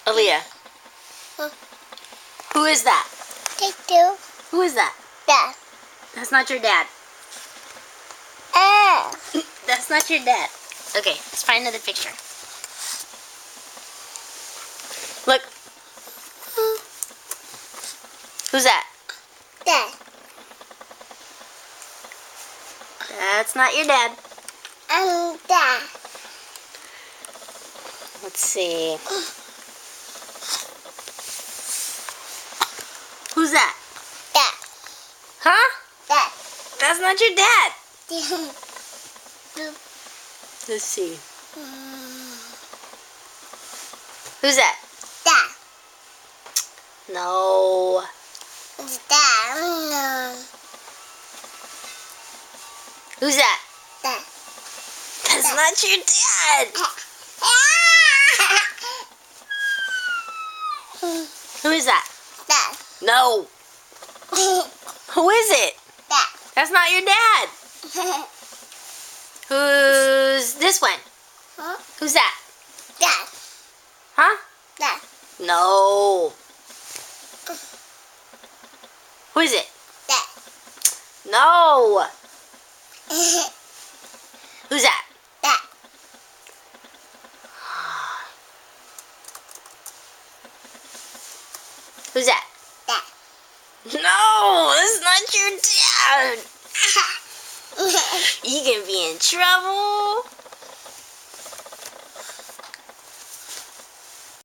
Aaliyah. Who is that? Take two. Who is that? Dad. That's not your dad. That's not your dad. Okay, let's find another picture. Look. Who's that? Dad. That's not your dad. Dad. Let's see. Who's that? Dad. Huh? Dad. That's not your dad. Let's see. Who's that? Dad. No. Dad. Who's that? Dad. That's not your dad. Who is that? Dad. No. Who is it? Dad. That's not your dad. Who's this one? Huh? Who's that? Dad. Huh? Dad. No. Who is it? Dad. No. Who's that? Dad. Who's that? Dad. No, that's not your dad. You can be in trouble.